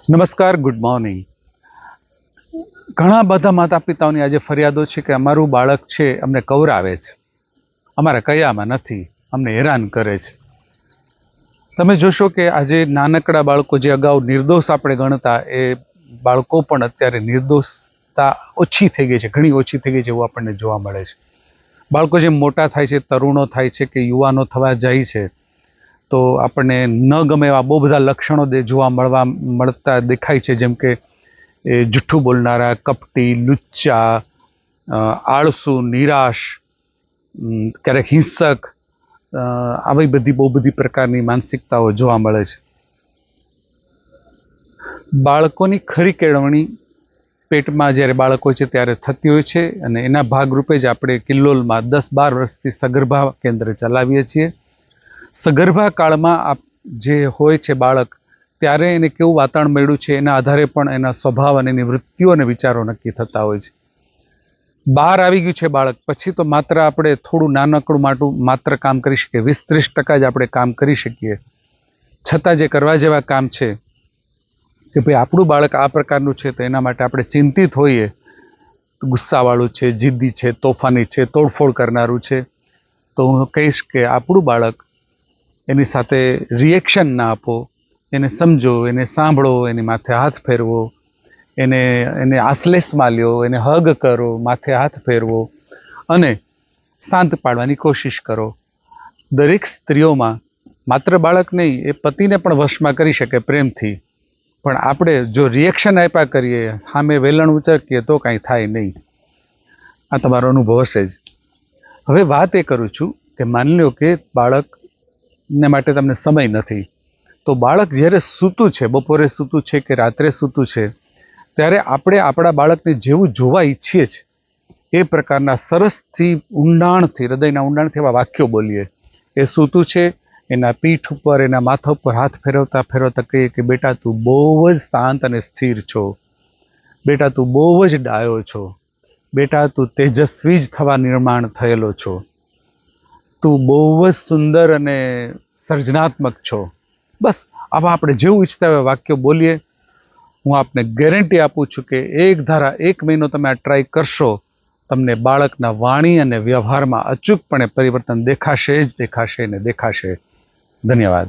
નમસ્કાર, good morning. ઘણા બધા માતા પિતાઓની આજે ફરિયાદો છે કે અમારું બાળક છે અમને કવરાવે છે, અમારા કયામાં નથી, અમને હેરાન કરે છે. તમે જોશો કે આજે નાનકડા બાળકો જે અગાઉ નિર્દોષ આપણે ગણતા, એ બાળકો પણ અત્યારે નિર્દોષતા ઓછી થઈ ગઈ છે, ઘણી ઓછી થઈ ગઈ છે એવું આપણને જોવા મળે છે. બાળકો જેમ મોટા થાય છે, તરુણો થાય છે કે યુવાનો થવા જાય છે, તો આપણને ન ગમે એવા બહુ બધા લક્ષણો જોવા મળતા દેખાય છે. જેમ કે એ જુઠ્ઠું બોલનારા, કપટી, લુચ્ચા, આળસુ, નિરાશ, ક્યારેક હિંસક, આવી બધી બહુ બધી પ્રકારની માનસિકતાઓ જોવા મળે છે. બાળકોની ખરી કેળવણી પેટમાં જ્યારે બાળક હોય છે ત્યારે થતી હોય છે, અને એના ભાગરૂપે જ આપણે કિલ્લોલમાં 10-12 વર્ષથી સગર્ભા કેન્દ્ર ચલાવીએ છીએ. સગર્ભા કાળમાં જે હોય છે બાળક, ત્યારે એને કેવું વાતાવરણ મળ્યું છે એના આધારે પણ એના સ્વભાવ અને એની વૃત્તિઓ અને વિચારો નક્કી થતા હોય છે. બહાર આવી ગયું છે બાળક પછી તો માત્ર આપણે થોડું નાનકડું માત્ર કામ કરી શકીએ, 20-30% જ આપણે કામ કરી શકીએ. છતાં જે કરવા જેવા કામ છે કે ભાઈ આપણું બાળક આ પ્રકારનું છે, તો એના માટે આપણે ચિંતિત હોઈએ. ગુસ્સાવાળું છે, જિદ્દી છે, તોફાની છે, તોડફોડ કરનારું છે, તો હું કહીશ કે આપણું બાળક, એની સાથે રિએક્શન ના આપો, એને સમજો, એને સાંભળો, એની માથે હાથ ફેરવો, એને આશ્લેષમાં લ્યો, એને હગ કરો, માથે હાથ ફેરવો અને શાંત પાડવાની કોશિશ કરો. દરેક સ્ત્રીઓમાં માત્ર બાળક નહીં, એ પતિને પણ વશમાં કરી શકે પ્રેમથી, પણ આપણે જો રિએક્શન આપ્યા કરીએ, સામે વેલણ ઉચકીએ, તો કાંઈ થાય નહીં. આ તમારો અનુભવ હશે જ. હવે વાત એ કરું છું કે માની લો કે બાળકને માટે તમને સમય નથી, તો બાળક જ્યારે સૂતું છે, બપોરે સૂતું છે કે રાત્રે સૂતું છે, ત્યારે આપણે આપણા બાળકને જેવું જોવા ઈચ્છીએ છીએ એ પ્રકારના સરસથી, ઊંડાણથી, હૃદયના ઊંડાણથી એવા વાક્યો બોલીએ. એ સૂતું છે, એના પીઠ ઉપર, એના માથા ઉપર હાથ ફેરવતા ફેરવતા કહીએ કે બેટા તું બહુ જ શાંત અને સ્થિર છો, બેટા તું બહુ જ ડાયો છો, બેટા તું તેજસ્વી જ થવા નિર્માણ થયેલો છો, તું બહુ જ સુંદર અને સર્જનાત્મક છો. બસ આવા આપણે જેવું ઈચ્છતા હોય વાક્યો બોલીએ. હું આપને ગેરંટી આપું છું કે એક ધારા 1 મહિનો તમે આ ટ્રાય કરશો, તમને બાળકના વાણી અને વ્યવહારમાં અચૂકપણે પરિવર્તન દેખાશે જ દેખાશે ને દેખાશે. ધન્યવાદ.